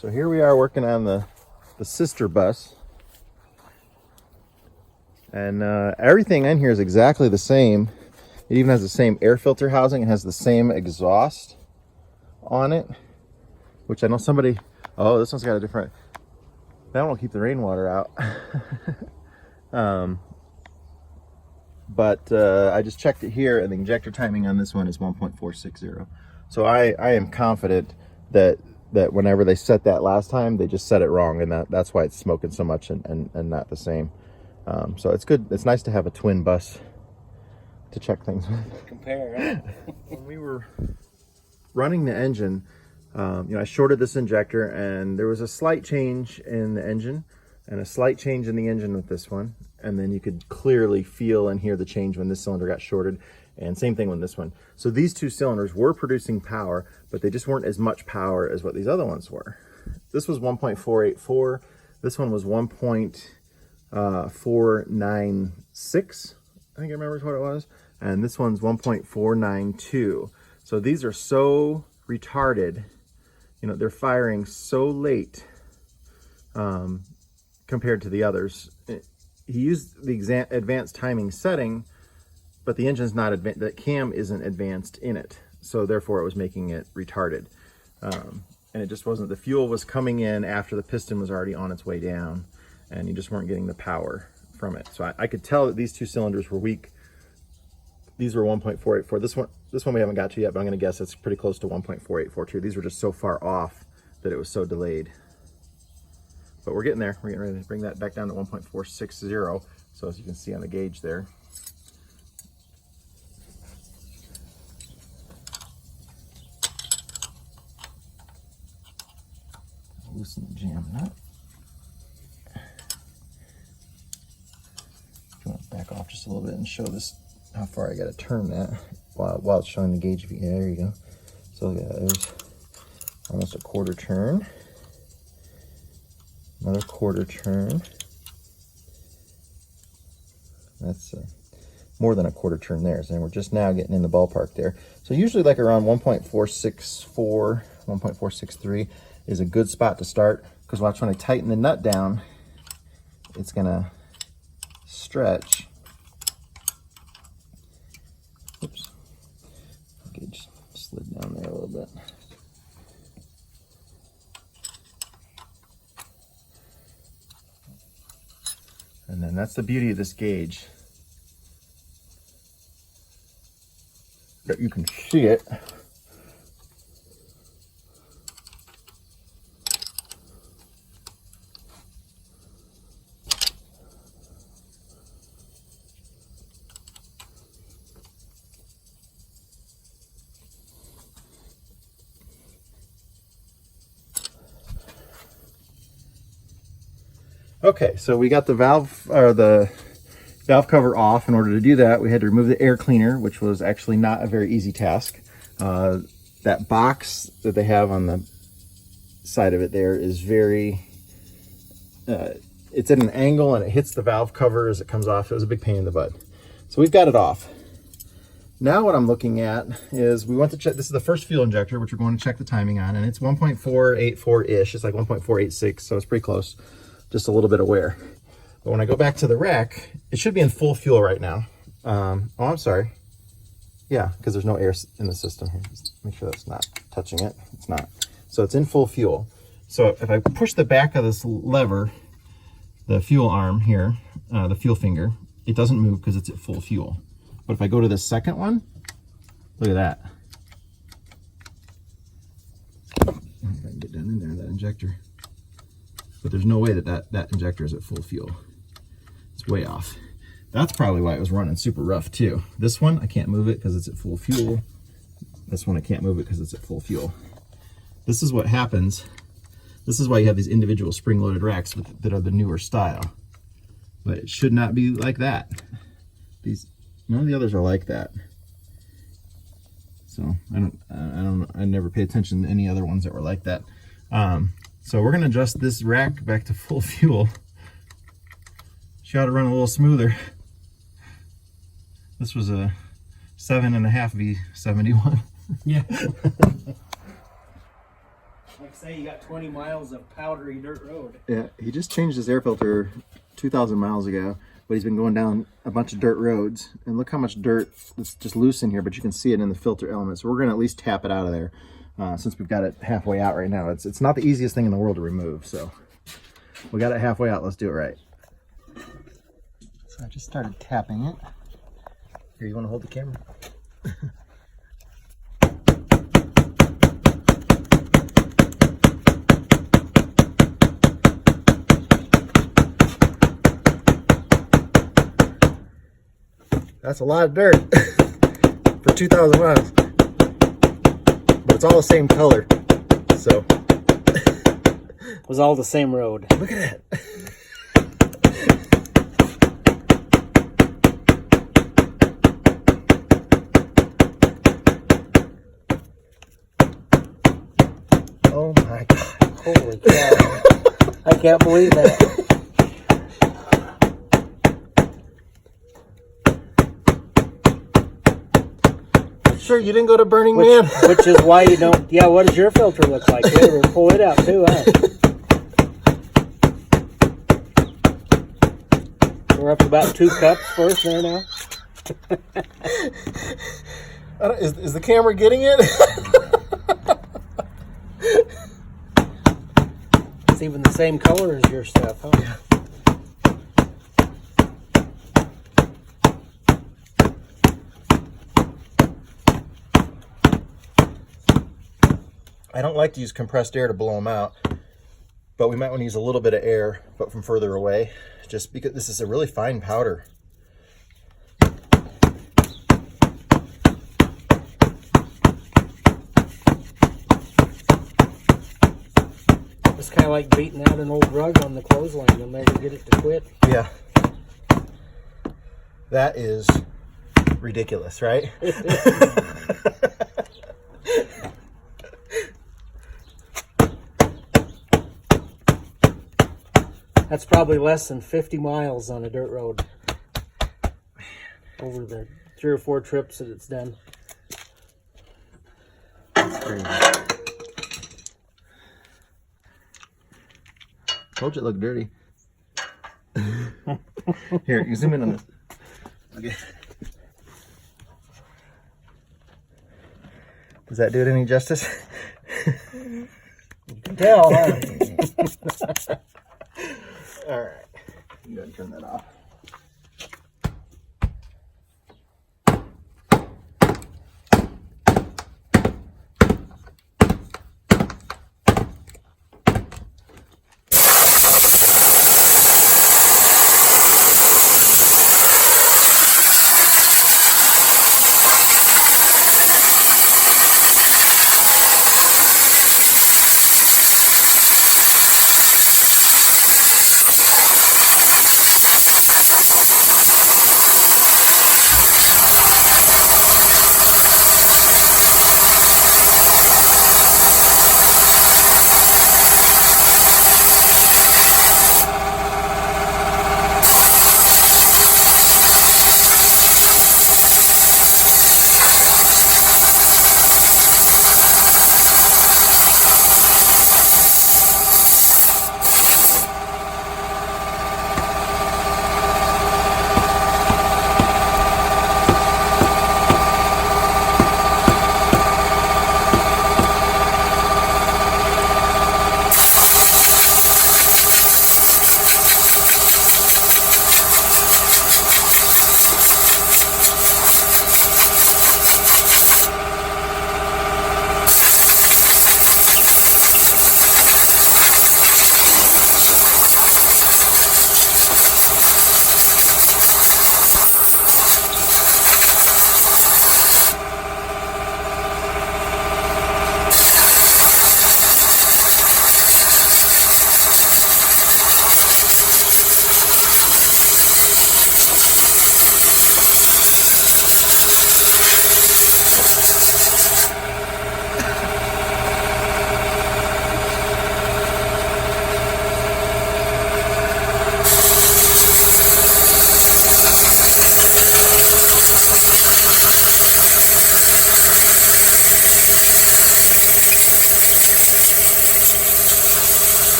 So here we are working on the sister bus. And everything in here is exactly the same. It even has the same air filter housing. It has the same exhaust on it, which I know somebody, oh, this one's got a different, that one will keep the rainwater out. But I just checked it here, and the injector timing on this one is 1.460. So I am confident that whenever they set that last time, they just set it wrong, and that's why it's smoking so much and not the same. So it's good. It's nice to have a twin bus to check things with. Compare, right? When we were running the engine, I shorted this injector, and there was a slight change in the engine and a slight change in the engine with this one. And then you could clearly feel and hear the change when this cylinder got shorted, and same thing with this one. So these two cylinders were producing power, but they just weren't as much power as what these other ones were. This was 1.484. This one was 1.496. I think I remember what it was. And this one's 1.492. So these are so retarded. They're firing so late compared to the others. He used the advanced timing setting, but the engine's not advanced. The cam isn't advanced in it, so therefore it was making it retarded. And it just wasn't. The fuel was coming in after the piston was already on its way down, and you just weren't getting the power from it. So I could tell that these two cylinders were weak. These were 1.484. This one we haven't got to yet, but I'm going to guess it's pretty close to 1.4842. These were just so far off that it was so delayed. But we're getting there. We're getting ready to bring that back down to 1.460. So as you can see on the gauge there. Loosen the jam nut. If you want to back off just a little bit and show this how far I got to turn that while it's showing the gauge. Yeah, there you go. So yeah, there's almost a quarter turn. Another quarter turn. That's more than a quarter turn there. So we're just now getting in the ballpark there. So usually like around 1.464, 1.463 is a good spot to start, because watch when I tighten the nut down, it's gonna stretch. Oops, gauge slid down there a little bit. And then that's the beauty of this gauge, that you can see it. Okay, so we got the valve cover off. In order to do that, we had to remove the air cleaner, which was actually not a very easy task. That box that they have on the side of it there is very, it's at an angle and it hits the valve cover as it comes off. It was a big pain in the butt. So we've got it off. Now what I'm looking at is, we want to check, this is the first fuel injector, which we're going to check the timing on, and it's 1.484-ish. It's like 1.486, so it's pretty close. Just a little bit of wear. But when I go back to the rack, it should be in full fuel right now. Oh, I'm sorry. Yeah, because there's no air in the system here. Just make sure that's not touching it. It's not. So it's in full fuel. So if I push the back of this lever, the fuel arm here, the fuel finger, it doesn't move because it's at full fuel. But if I go to the second one, look at that. If I can get down in there, that injector. But there's no way that injector is at full fuel. It's way off. That's probably why it was running super rough too. This one, I can't move it because it's at full fuel. This one, I can't move it because it's at full fuel. This is what happens. This is why you have these individual spring-loaded racks that are the newer style. But it should not be like that. None of the others are like that. So I never pay attention to any other ones that were like that. So we're gonna adjust this rack back to full fuel. She ought to run a little smoother. This was a 7.5 V71. Yeah. Like say you got 20 miles of powdery dirt road. Yeah, he just changed his air filter 2,000 miles ago, but he's been going down a bunch of dirt roads. And look how much dirt is just loose in here, but you can see it in the filter element. So we're going to at least tap it out of there since we've got it halfway out right now. It's not the easiest thing in the world to remove, so we got it halfway out. Let's do it right. So I just started tapping it. Here, you want to hold the camera? That's a lot of dirt for 2,000 miles, but it's all the same color, so. It was all the same road. Look at that. Oh my God. Holy cow. I can't believe that. Sure, you didn't go to Burning Man. Which is why you don't. Yeah, what does your filter look like? We'll pull it out too, huh? We're up to about 2 cups first there now. Is the camera getting it? It's even the same color as your stuff, huh? Yeah. I don't like to use compressed air to blow them out, but we might want to use a little bit of air, but from further away, just because this is a really fine powder. It's kind of like beating out an old rug on the clothesline. You'll never get it to quit. Yeah. That is ridiculous, right? That's probably less than 50 miles on a dirt road. Over the 3 or 4 trips that it's done. That's crazy. Told you it looked dirty. Here, you zoom in on this. Okay. Does that do it any justice? You can tell, huh? All right. You gotta turn that off.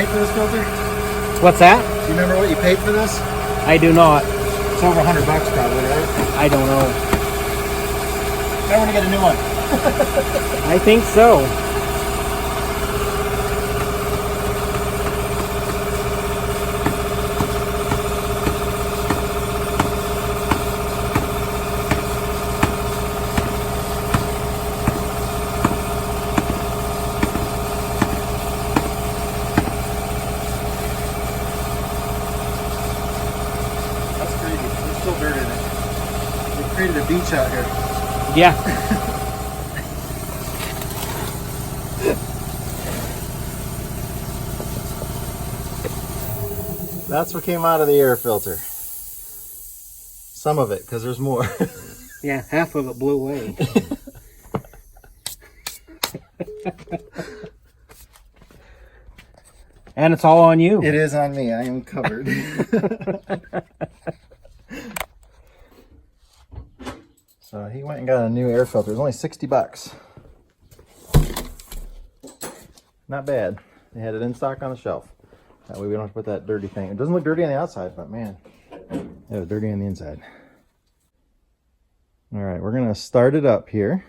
paid for this filter? What's that? Do you remember what you paid for this? I do not. It's over $100 probably, right? I don't know. I want to get a new one. I think so. That's crazy. There's still dirt in it. They created a beach out here. Yeah. That's what came out of the air filter. Some of it, because there's more. Yeah, half of it blew away. And it's all on you. It is on me. I am covered. So he went and got a new air filter. It was only $60. Not bad. They had it in stock on the shelf. That way we don't have to put that dirty thing. It doesn't look dirty on the outside, but man, it was dirty on the inside. All right, we're gonna start it up here.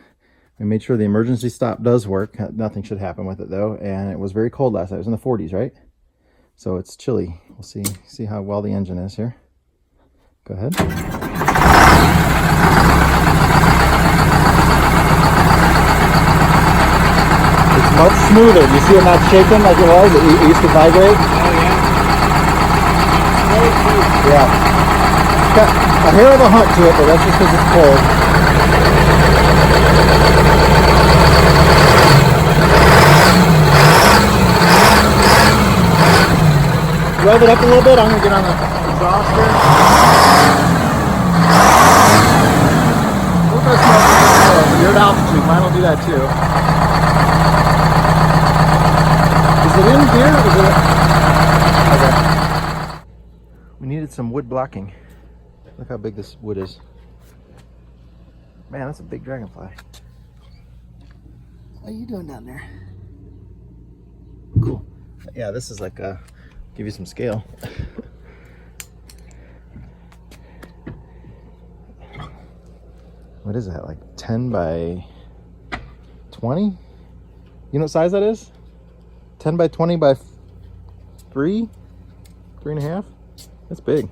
We made sure the emergency stop does work. Nothing should happen with it though, and it was very cold last night. It was in the 40s, right? So it's chilly. We'll see how well the engine is here. Go ahead. It's much smoother. You see it not shaking like it was? It used to vibrate. Oh, yeah. Yeah. It's got a hair of a hunt to it, but that's just because it's cold. Rev it up a little bit. I'm going to get on the exhaust here. We're going to smoke it. You're at altitude. Mine will do that too. Is it in here? Is it? Okay. We needed some wood blocking. Look how big this wood is. Man, that's a big dragonfly. What are you doing down there? Cool. Yeah, this is like give you some scale. What is that? Like 10 by 20? You know what size that is? 10 by 20 by 3.5. That's big.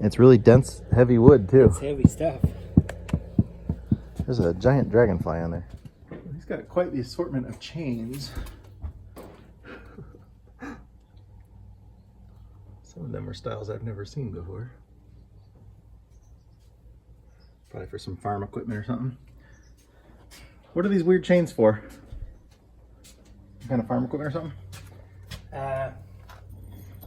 It's really dense, heavy wood too. It's heavy stuff. There's a giant dragonfly on there. He's got quite the assortment of chains. Some of them are styles I've never seen before. Probably for some farm equipment or something. What are these weird chains for? Some kind of farm equipment or something?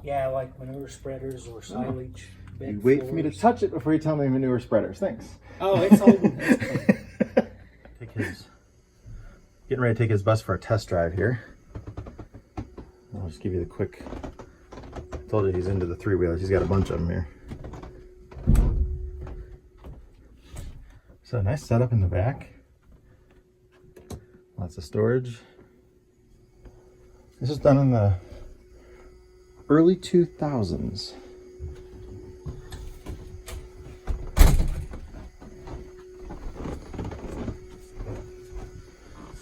Yeah, like manure spreaders or silage. You wait for me to touch it before you tell me manure spreaders. Thanks. Oh, it's holding. Getting ready to take his bus for a test drive here. I'll just give you the quick. I told you he's into the 3-wheelers. He's got a bunch of them here. So nice setup in the back. Lots of storage. This was done in the early 2000s.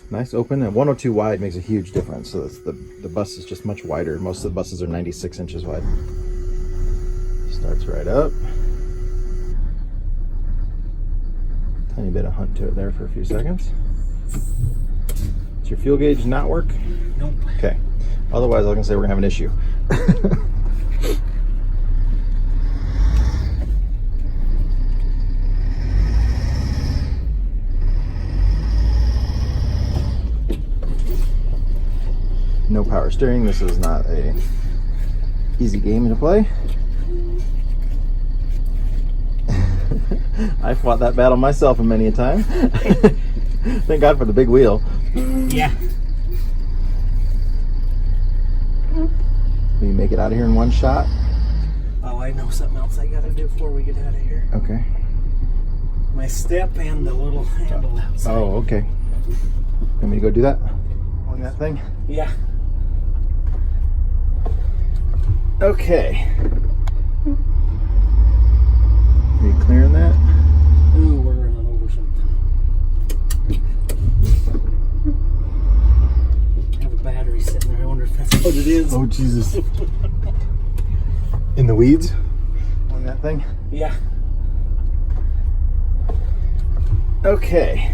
Nice open, and 102 wide makes a huge difference. So that's the bus is just much wider. Most of the buses are 96 inches wide. Starts right up. Tiny bit of hunt to it there for a few seconds. Does your fuel gauge not work? Nope. Okay. Otherwise, I was gonna say we're gonna have an issue. No power steering. This is not a easy game to play. I fought that battle myself many a time. Thank God for the big wheel. Yeah. Will you make it out of here in one shot? Oh, I know something else I gotta do before we get out of here. Okay. My step and the little handle outside. Oh, okay. Want me to go do that? on that thing. Yeah. Okay. Are you clearing that? Ooh, we're running over something. I have a battery sitting there. I wonder if that's what it is. Oh, Jesus. In the weeds? On that thing? Yeah. Okay.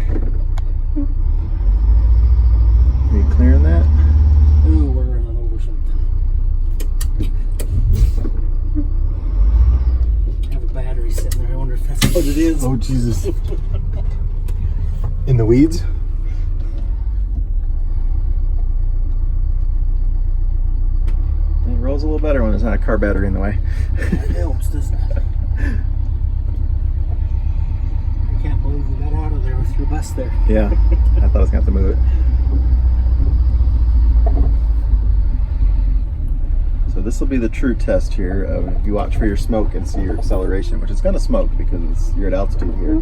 Are you clearing that? Ooh, we're running over something. I have a battery sitting there. I wonder if that's what it is. Oh, Jesus. In the weeds? It rolls a little better when there's not a car battery in the way. That helps, doesn't it? I can't believe we got out of there with your bus there. Yeah, I thought I was going to have to move it. So this will be the true test here of if you watch for your smoke and see your acceleration, which is going to smoke because you're at altitude here.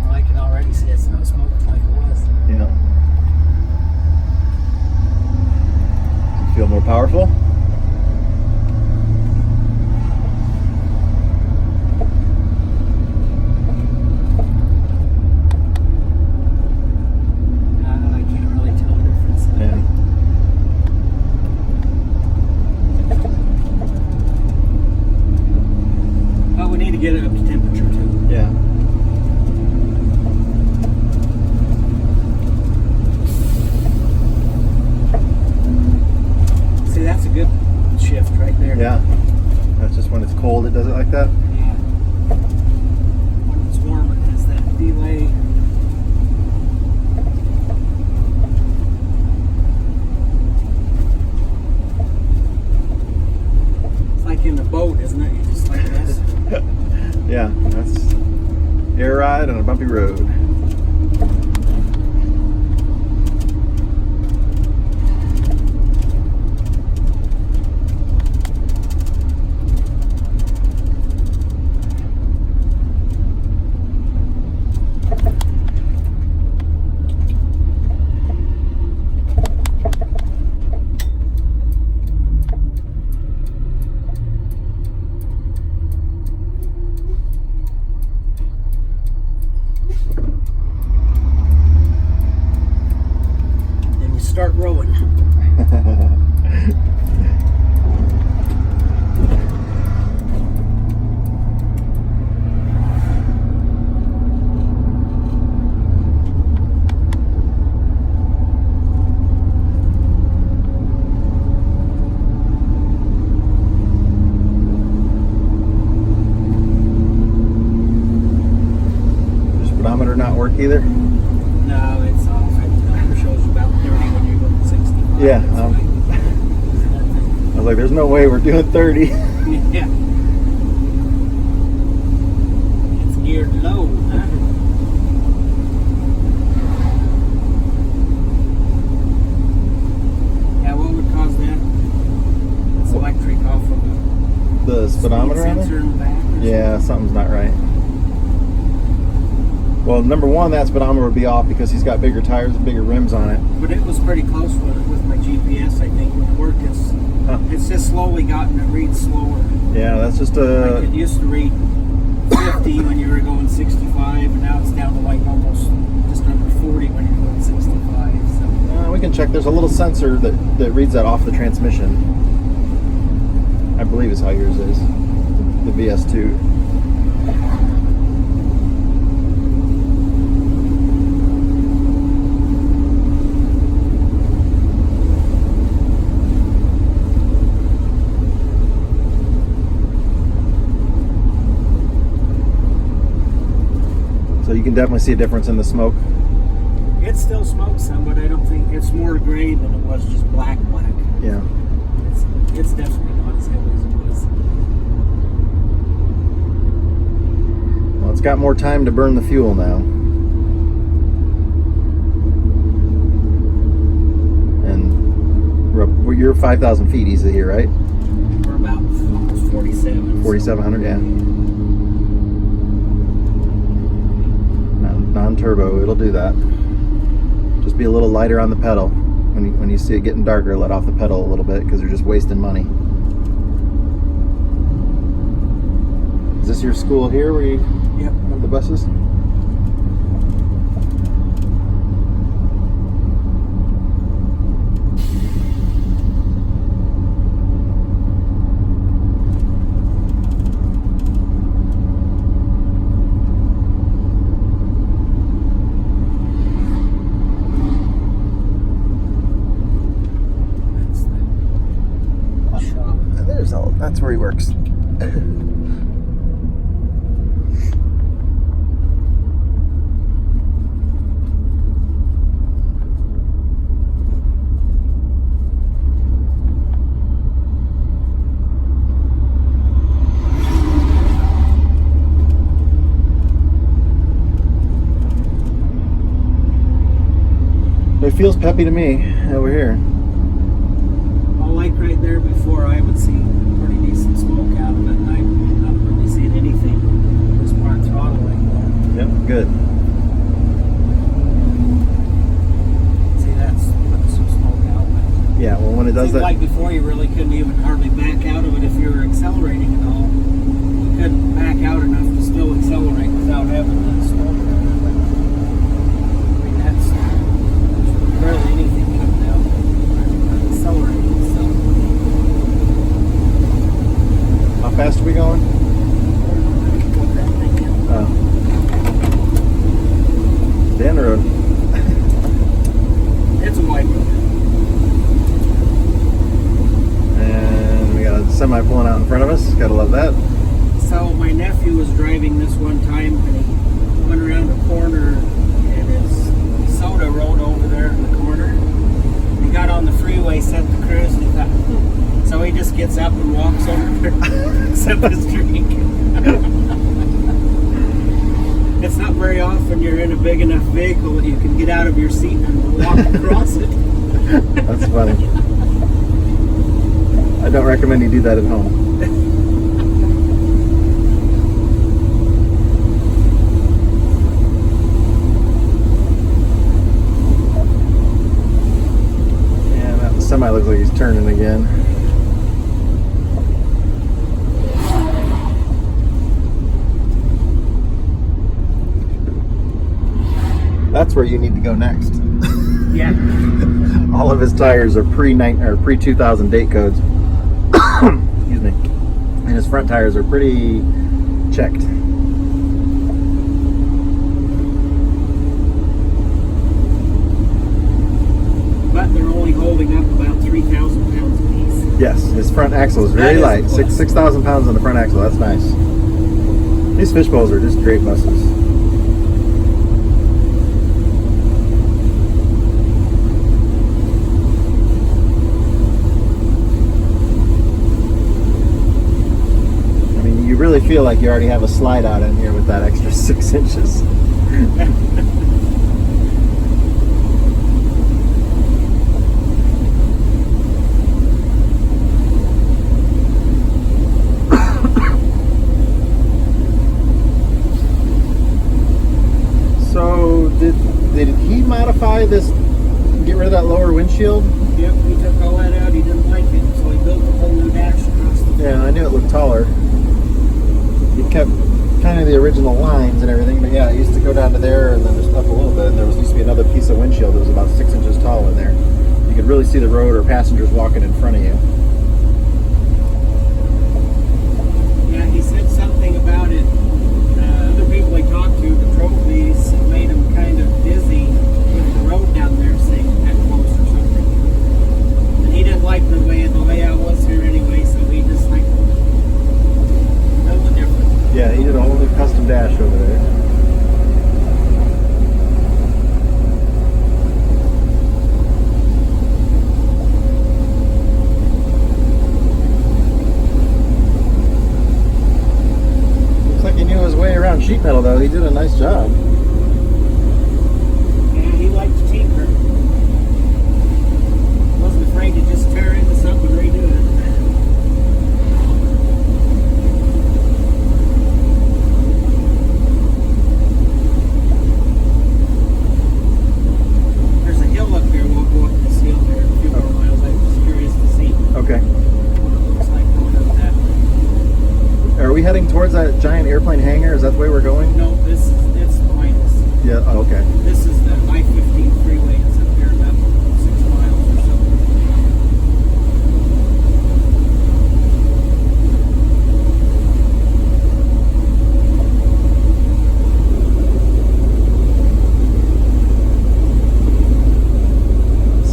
Well, I can already see it's not smoking like it was. Yeah. Do you feel more powerful? I can't really tell the difference. Yeah. Well, we need to get it up to temperature too. Yeah. See, that's a good shift right there. Yeah. That's just when it's cold it does it like that? Yeah. When it's warm, it has that delay. It's like in a boat, isn't it? You just like this. Yeah, that's air ride on a bumpy road. Then you start rowing. Your speedometer not work either? No, it's off. It shows you about 30 when you're going 65. Yeah, That's right. I was like, there's no way we're doing 30. Yeah. It's geared low, huh? Yeah, what would cause that? It's electric off of The the speedometer on sensor it? in the back. or Yeah, something's not right. Well, number one, that speedometer would be off because he's got bigger tires and bigger rims on it. something. But it was pretty close with my GPS, I think, when it worked. It's just slowly gotten, it reads slower. Yeah, that's just Like it a... used to read 50 when you were going 65, and now it's down to like almost just under 40 when you're going 65. So we can check. There's a little sensor that reads that off the transmission. I believe is how yours is. The VS2. So you can definitely see a difference in the smoke. it still smokes some, but I don't think it's more gray than it was just black. Yeah. It's definitely not as heavy as it was. Well, it's got more time to burn the fuel now. And you're 5,000 feet easy here, right? We're about almost 47. 4,700, yeah. Non-turbo, it'll do that. Just be a little lighter on the pedal. When you see it getting darker, let off the pedal a little bit because you're just wasting money. Is this your school here where you have the buses? That's where he works. It feels peppy to me over here. Well, like right there before, I would see pretty decent smoke out of it, and I'm not really seeing anything as far as throttling. Yep, good. See, that's putting some smoke out. But Yeah, well, when it does that, like before, you really couldn't even hardly back out of it if you were accelerating at all. You couldn't back out enough to still accelerate without having the smoke. I mean, that's barely anything coming out. Accelerating, so. how fast are we going? Dan Road. It's a wide road. And we got a semi pulling out in front of us. Gotta love that. So my nephew was driving this one time, and he went around a corner, and his soda rolled over there in the corner. He got on the freeway, set the cruise, and he thought, so he just gets up and walks over there, sip his drink. It's not very often you're in a big enough vehicle that you can get out of your seat and walk across it. That's funny. I don't recommend you do that at home. Yeah, that semi looks like he's turning again. That's where you need to go next. Yeah. All of his tires are pre-2000 date codes. Excuse me. And his front tires are pretty checked. But they're only holding up about 3,000 pounds apiece. Yes, his front axle is very light. 6,000 pounds on the front axle. That's nice. These fishbowls are just great buses. You really feel like you already have a slide out in here with that extra 6 inches. So did he modify this, get rid of that lower windshield? Yep, he took all that out. He didn't like it, so he built a whole new dash across the Yeah, I knew it looked taller. He kept kind of the original lines and everything, but yeah, it used to go down to there and then just up a little bit. And there used to be another piece of windshield that was about 6 inches tall in there. You could really see the road or passengers walking in front of you. Yeah, he said something about it. Other people he talked to, the trophies, made him kind of dizzy with the road down there, saying that close or something. And he didn't like the layout was here anyway, so he just like built a different. Yeah, he did a whole new custom dash over there. Looks like he knew his way around sheet metal though. He did a nice job. Yeah, he liked to tinker. Wasn't afraid to just tear into something and redo it. There's a airplane hangar? Is that the way we're going? No, it's minus. Yeah, oh, okay. This is the I-15 freeway. It's up here about 6 miles or so.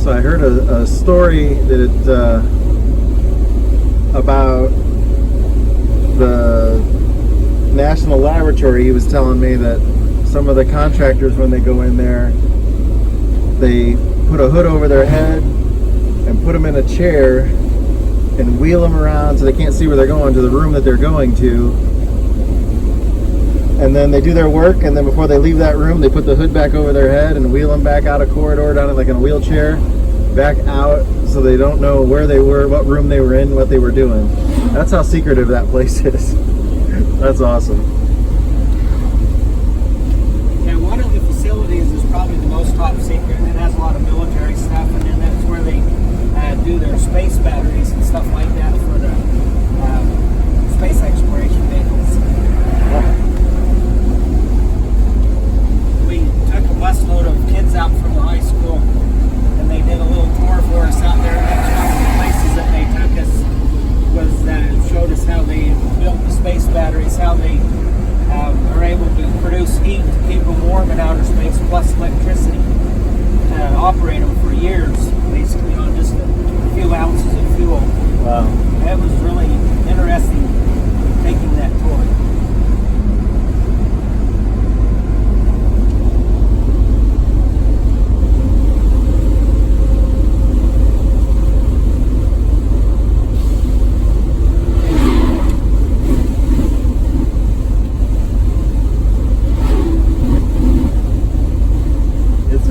So I heard a story that about the National Laboratory. He was telling me that some of the contractors, when they go in there, they put a hood over their head and put them in a chair and wheel them around so they can't see where they're going to the room that they're going to. And then they do their work, and then before they leave that room, they put the hood back over their head and wheel them back out a corridor, down like in a wheelchair, back out, so they don't know where they were, what room they were in, what they were doing. That's how secretive that place is. That's awesome. Yeah, one of the facilities is probably the most top secret, and it has a lot of military stuff, and then that's where they do their space batteries and stuff like that for the space exploration vehicles. We took a busload of kids out from the high school, and they did a little tour for us out there. And one of the places that they took us was showed us how they built the space batteries, how they are able to produce heat to keep them warm in outer space, plus electricity to operate them for years, basically on just a few ounces of fuel. Wow. It was really interesting taking that tour.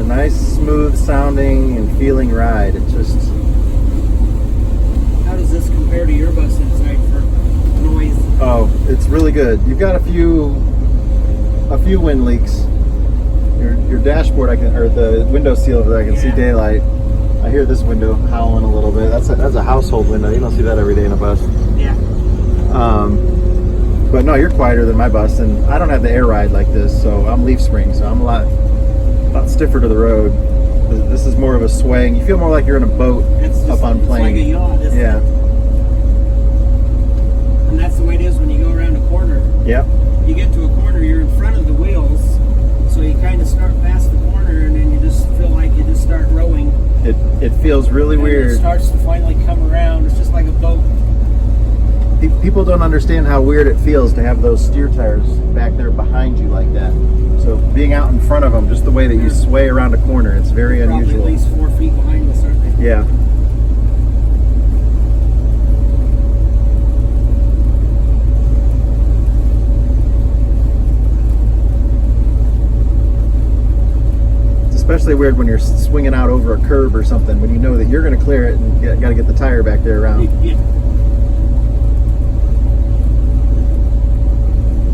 Nice, smooth sounding and feeling ride. It just... How does this compare to your bus inside for noise? Oh, it's really good. You've got a few wind leaks. Your dashboard, or the window seal over there, I can see daylight. I hear this window howling a little bit. That's a household window. You don't see that every day in a bus. Yeah. But no, you're quieter than my bus, and I don't have the air ride like this, so I'm leaf spring, so I'm a lot stiffer to the road. This is more of a swaying. You feel more like you're in a boat up on plane. It's like a yacht, isn't it? And that's the way it is when you go around a corner. Yep. You get to a corner, you're in front of the wheels, so you kind of start past the corner, and then you just feel like you just start rowing. It feels really weird. It starts to finally come around. It's just like a boat. People don't understand how weird it feels to have those steer tires back there behind you like that. So being out in front of them, just the way that you sway around a corner, it's very unusual. Probably at least 4 feet behind us, aren't they? Yeah. It's especially weird when you're swinging out over a curb or something, when you know that you're going to clear it and got to get the tire back there around. Yeah.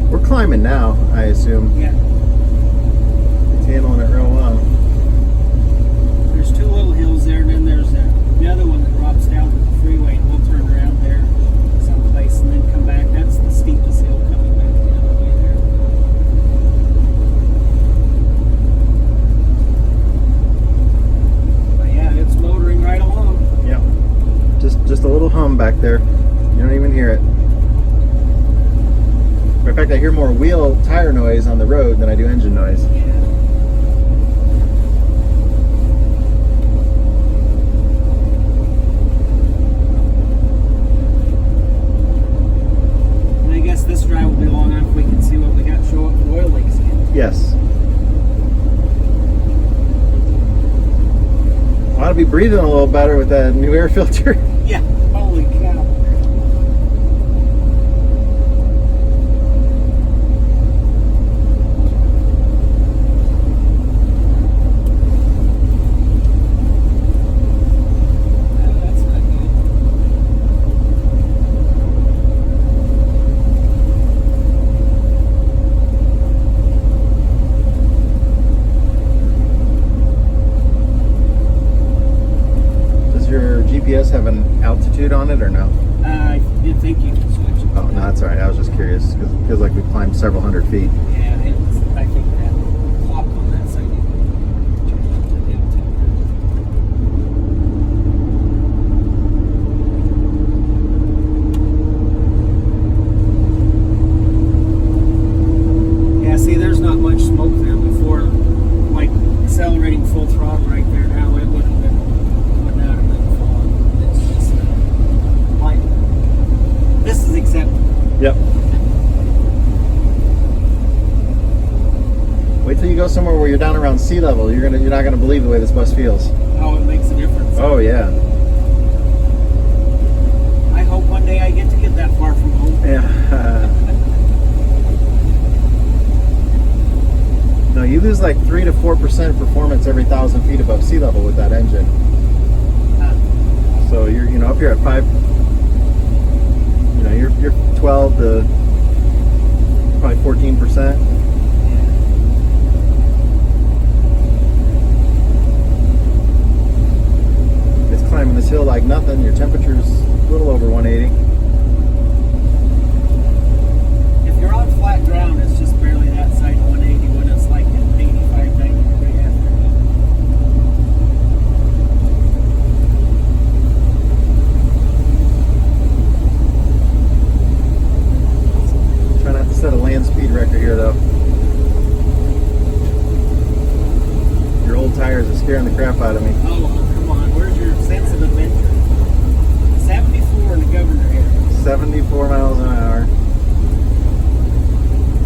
We're climbing now, I assume. Yeah. It's handling it real well. There's 2 little hills there, and then there's the other one that drops down to the freeway, and we'll turn around there someplace and then come back. That's the steepest hill coming back the other way there. But yeah, it's motoring right along. Yep. Just a little hum back there. You don't even hear it. In fact, I hear more wheel tire noise on the road than I do engine noise. Yeah. And I guess this drive will be long enough we can see what we got show up for oil leaks again. Yes. I ought to be breathing a little better with that new air filter. Yeah. Holy cow. GPS have an Feels like we've climbed several hundred feet. Yeah, I think that clock on that side turned up to the yeah, see, there's not much smoke there before, like accelerating full throttle right there now, it would not have been falling. It's just like, this is acceptable. Yep. Wait till you go somewhere where you're down around sea level. You're not gonna believe the way this bus feels. Oh, it makes a difference. Oh yeah. I hope one day I get to get that far from home. Yeah. No, you lose like 3 to 4% performance every 1,000 feet above sea level with that engine. So you're up here at 5. You're 12 to probably 14%. It's climbing this hill like nothing. Your temperature's a little over 180. If you're on flat ground, it's just barely that side 180 when it's like an 85, 90 degree afternoon. Try not to set a land speed record here though. Your old tires are scaring the crap out of me. Oh, come on. Where's your sense of adventure? 74 in the governor area. 74 miles an hour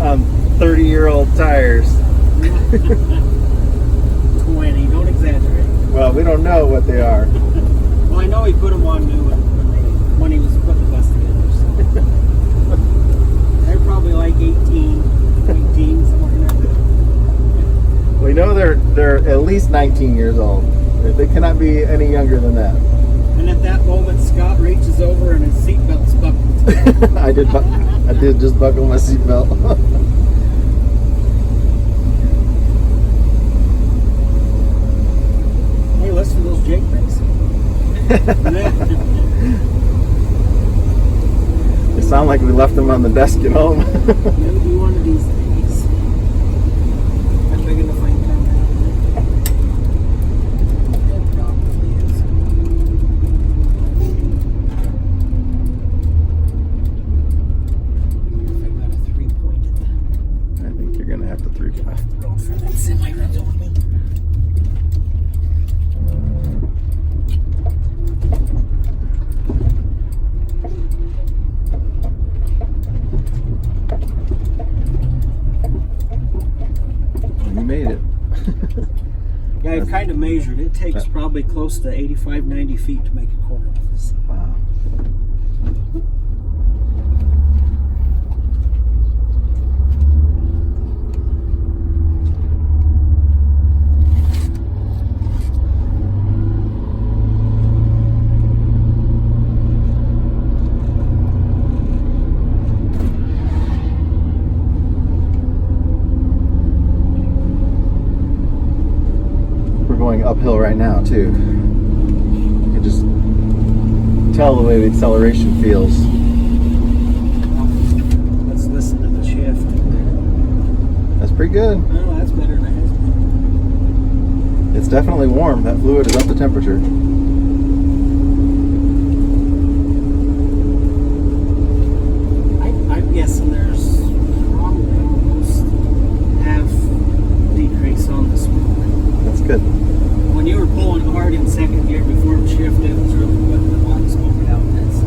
on 30-year-old tires. 20, don't exaggerate. Well, we don't know what they are. Well, I know he put them on new when he was putting the bus together. So. They're probably like 18, somewhere in there. We know they're at least 19 years old. They cannot be any younger than that. And at that moment, Scott reaches over and his seatbelt's buckled. I did just buckle my seatbelt. Hey, listen to those Jake brakes. They sound like we left them on the desk at home. Maybe one of these days. I'm big enough I can come down. It probably is. If I got a 3-pointed. I think you're gonna have to Get off the road for that semi runs over me. You made it. Yeah, I've kind of measured. It takes probably close to 85, 90 feet to make a corner with this. Wow. Going uphill right now too. You can just tell the way the acceleration feels. Let's listen to the shift. That's pretty good. Oh, that's better than it has been. It's definitely warm. That fluid is up to temperature. I'm guessing there's probably almost half decrease on the smoke. That's good. When you were pulling hard in second gear before it shifted, it was really putting the lot of smoke out. That's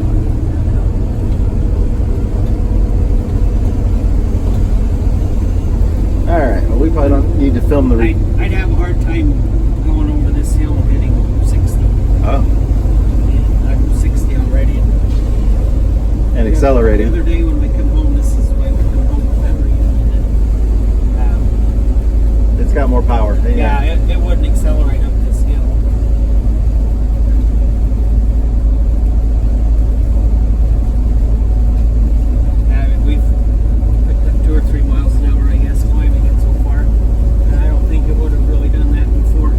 Alright, well we probably don't need to film the I'd have a hard time going over this hill and hitting 60. Oh. Yeah, I'm 60 already. And accelerating. The other day when we come home, this is the way we come home with memory. It's got more power. Yeah, it wouldn't accelerate up this hill. We've picked up 2 or 3 miles an hour, I guess, climbing it so far. And I don't think it would have really done that before.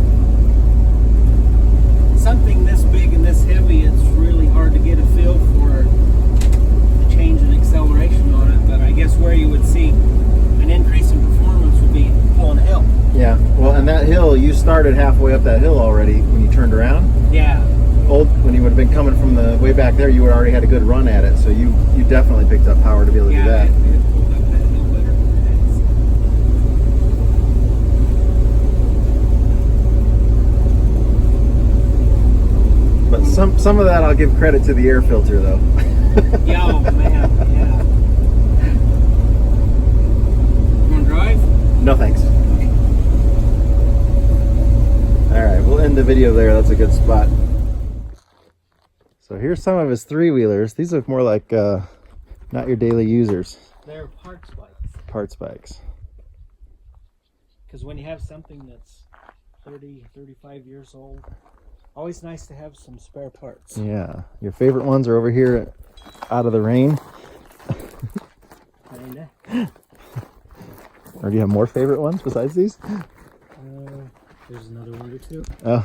Something this big and this heavy, it's really hard to get a feel for the change in acceleration on it. But I guess where you started halfway up that hill already when you turned around. Yeah. When you would have been coming from the way back there, you would already had a good run at it, so you definitely picked up power to be able to do that. It pulled up that hill better than But some of that I'll give credit to the air filter though. yeah, oh man, yeah. You want to drive? No thanks. Okay. Alright, we'll end the video there. That's a good spot. So here's some of his three-wheelers. These look more like not your daily users. They're parts bikes. Parts bikes. Because when you have something that's 30, 35 years old, always nice to have some spare parts. Yeah. Your favorite ones are over here out of the rain. Kinda. Or do you have more favorite ones besides these? There's another one or two. Oh.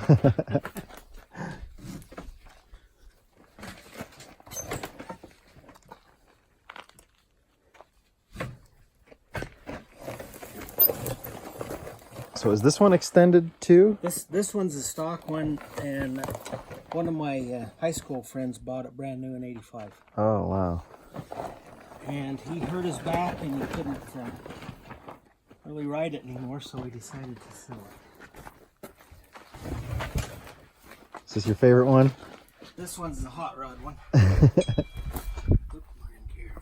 So is this one extended too? This one's a stock one, and one of my high school friends bought it brand new in '85. Oh wow. And he hurt his back and he couldn't really ride it anymore, so he decided to sell it. Is this your favorite one? This one's the hot rod one. Look, mine here.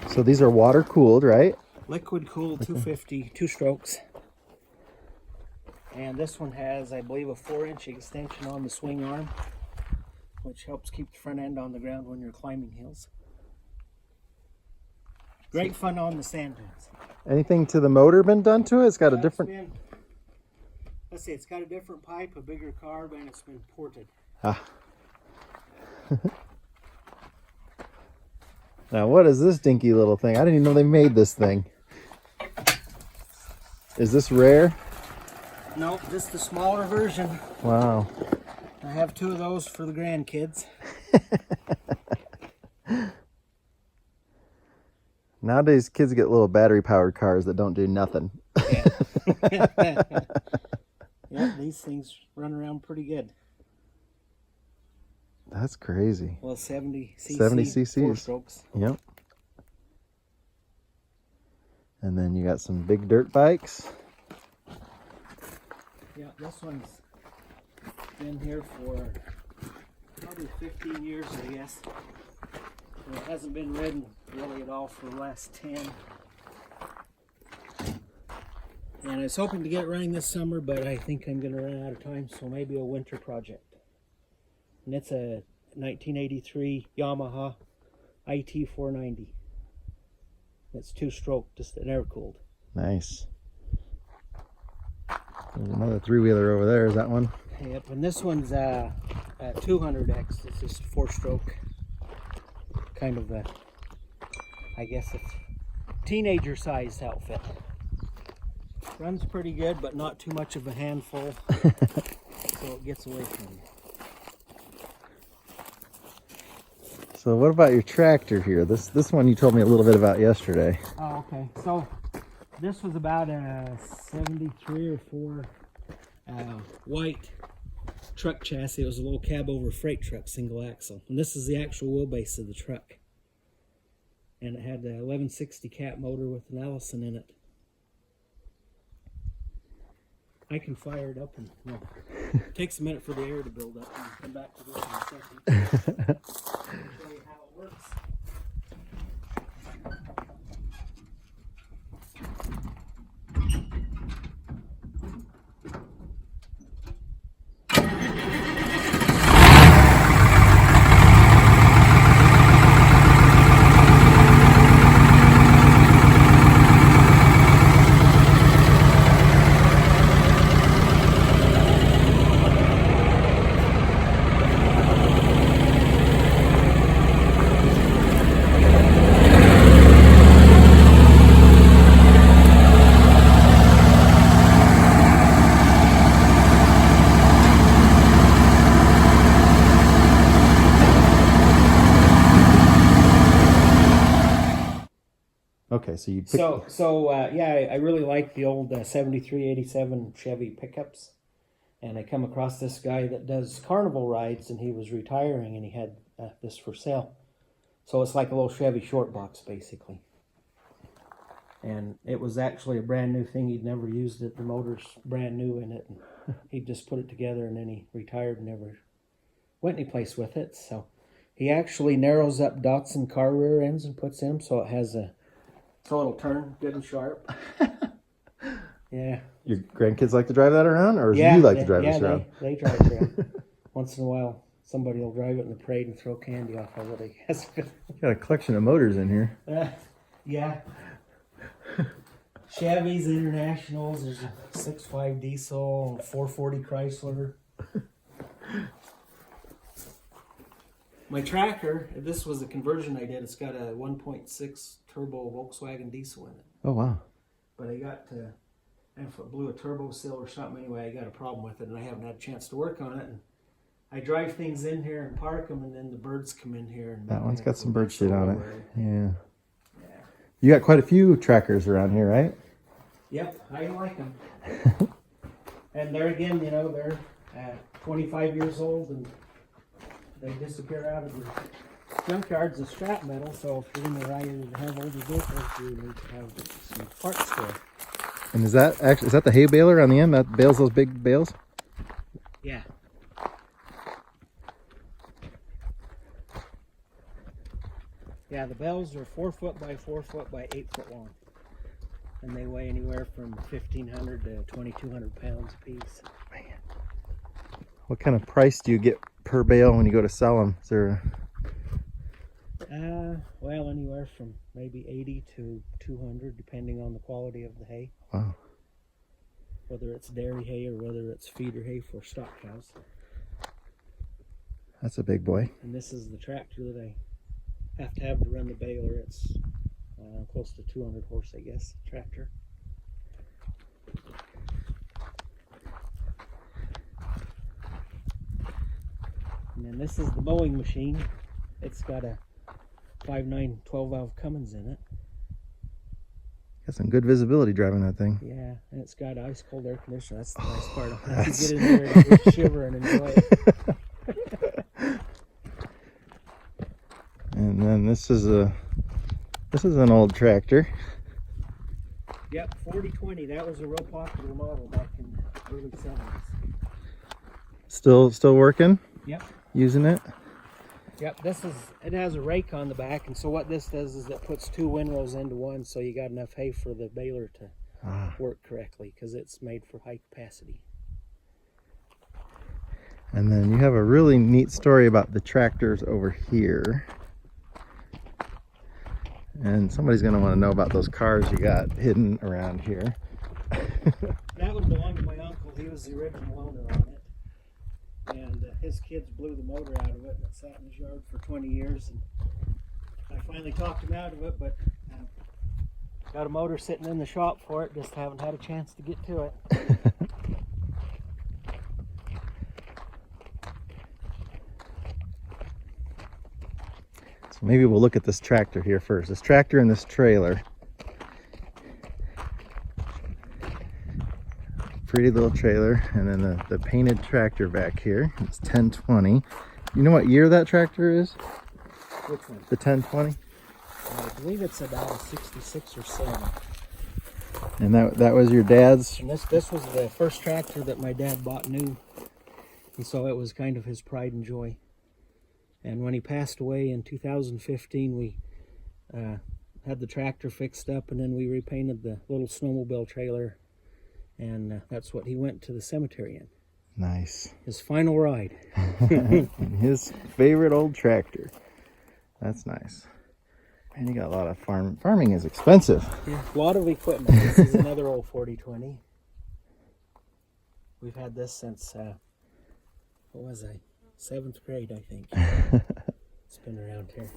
So these are water cooled, right? Liquid cooled 250, 2 strokes. And this one has, I believe, a 4-inch extension on the swing arm, which helps keep the front end on the ground when you're climbing hills. Great fun on the sand dunes. Anything to the motor been done to it? It's got a different... Let's see, it's got a different pipe, a bigger carb, and it's been ported. Ah. Now what is this dinky little thing? I didn't even know they made this thing. Is this rare? No, just the smaller version. Wow. I have 2 of those for the grandkids. Nowadays kids get little battery powered cars that don't do nothing. Yeah. Yeah, these things run around pretty good. That's crazy. Well, 70 cc, 70 cc's. 4 strokes. Yep. And then you got some big dirt bikes. Yeah, this one's been here for probably 15 years, I guess. And it hasn't been ridden really at all for the last 10. And I was hoping to get it running this summer, but I think I'm going to run out of time, so maybe a winter project. And it's a 1983 Yamaha IT 490. It's 2-stroke, just an air cooled. Nice. There's another 3-wheeler over there. Is that one? Yep, and this one's a 200X. It's just 4-stroke. Kind of a, I guess it's teenager sized outfit. Runs pretty good, but not too much of a handful, so it gets away from you. So what about your tractor here? This one you told me a little bit about yesterday. Oh, okay. So this was about a 73 or 4 white truck chassis. It was a little cab over freight truck, single axle. And this is the actual wheelbase of the truck. And it had a 1160 cat motor with an Allison in it. I can fire it up and it takes a minute for the air to build up and come back to this in a second. Show you how it works. Okay, so you pick... Yeah, I really like the old 73, 87 Chevy pickups. And I come across this guy that does carnival rides, and he was retiring, and he had this for sale. So it's like a little Chevy short box, basically. And it was actually a brand new thing. He'd never used it. The motor's brand new in it. And he just put it together, and then he retired and never went any place with it. So he actually narrows up Datsun car rear ends and puts in them, so it has so it'll turn good and sharp. Yeah. Your grandkids like to drive that around, or do you like to drive this around? They drive it around. Once in a while, somebody will drive it in the parade and throw candy off of it, I guess. Got a collection of motors in here. Yeah. Chevys, Internationals, there's a 6.5 diesel, 440 Chrysler. My tracker, this was a conversion I did. It's got a 1.6 turbo Volkswagen diesel in it. Oh, wow. But I got if it blew a turbo seal or something anyway, I got a problem with it, and I haven't had a chance to work on it. And I drive things in here and park them, and then the birds come in here. And that one's got some bird shit on it. Yeah. Yeah. You got quite a few trackers around here, right? Yep, I like them. And there again, they're 25 years old, and they disappear out of the junkyards of scrap metal. So if you're in the right to have older vehicles, you need to have some parts there. And is that the hay baler on the end that bales those big bales? Yeah. Yeah, the bales are 4 foot by 4 foot by 8 foot long. And they weigh anywhere from 1,500 to 2,200 pounds a piece. Man. What kind of price do you get per bale when you go to sell them? Is there well, anywhere from maybe 80 to 200, depending on the quality of the hay. Wow. Whether it's dairy hay or whether it's feeder hay for stock cows. That's a big boy. And this is the tractor that I have to run the baler. It's close to 200 horse, I guess, tractor. And then this is the mowing machine. It's got a 5.9 12-valve Cummins in it. Got some good visibility driving that thing. Yeah, and it's got ice cold air conditioner. That's the nice part. I have to get in there and just shiver and enjoy it. And then this is an old tractor. Yep, 4020. That was a real popular model back in the early 70s. Still working? Yep. Using it? Yep, it has a rake on the back, and so what this does is it puts 2 windrows into one, so you got enough hay for the baler to work correctly, because it's made for high capacity. And then you have a really neat story about the tractors over here. And somebody's going to want to know about those cars you got hidden around here. That would belong to my uncle. He was the original owner on it. And his kids blew the motor out of it, and it sat in his yard for 20 years. And I finally talked him out of it, but got a motor sitting in the shop for it. Just haven't had a chance to get to it. So maybe we'll look at this tractor here first. This tractor and this trailer. Pretty little trailer, and then the painted tractor back here. It's 1020. You know what year that tractor is? Which one? The 1020? I believe it's about a 66 or 7. And that was your dad's? And this was the first tractor that my dad bought new, and so it was kind of his pride and joy. And when he passed away in 2015, we had the tractor fixed up, and then we repainted the little snowmobile trailer. And that's what he went to the cemetery in. Nice. His final ride. And his favorite old tractor. That's nice. Man, you got a lot of farming is expensive. Yeah, a lot of equipment. This is another old 4020. We've had this since, what was I? 7th grade, I think. It's been around here.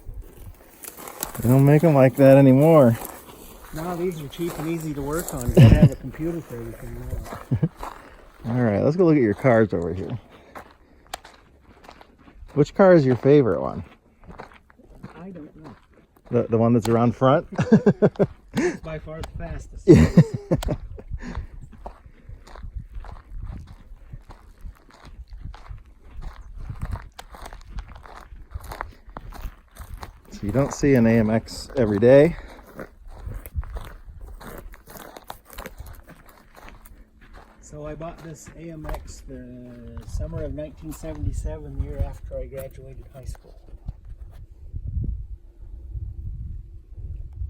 They don't make them like that anymore. No, these are cheap and easy to work on. You gotta have a computer for everything now. All right, let's go look at your cars over here. Which car is your favorite one? I don't know. The one that's around front? It's by far the fastest. So you don't see an AMX every day. So I bought this AMX the summer of 1977, the year after I graduated high school.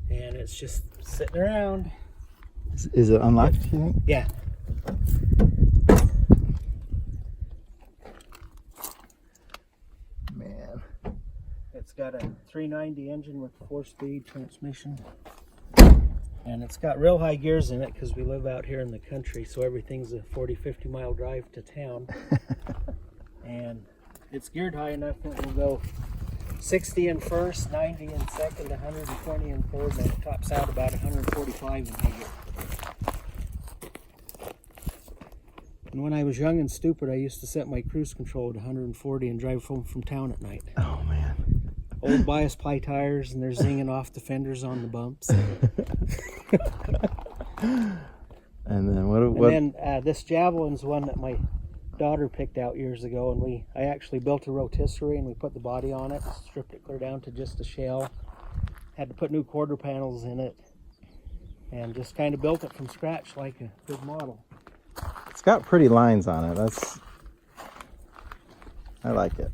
And it's just sitting around. Is it unlocked, you think? Yeah. Man. It's got a 390 engine with a 4-speed transmission. And it's got real high gears in it because we live out here in the country, so everything's a 40-50 mile drive to town. And it's geared high enough that it will go 60 in first, 90 in second, 120 in third, and it tops out about 145 in high gear. And when I was young and stupid, I used to set my cruise control at 140 and drive home from town at night. Oh man. Old bias ply tires, and they're zinging off the fenders on the bumps. And then what? And then this javelin's one that my daughter picked out years ago, and I actually built a rotisserie and we put the body on it, stripped it clear down to just a shell, had to put new quarter panels in it, and just kind of built it from scratch like a good model. It's got pretty lines on it. I like it.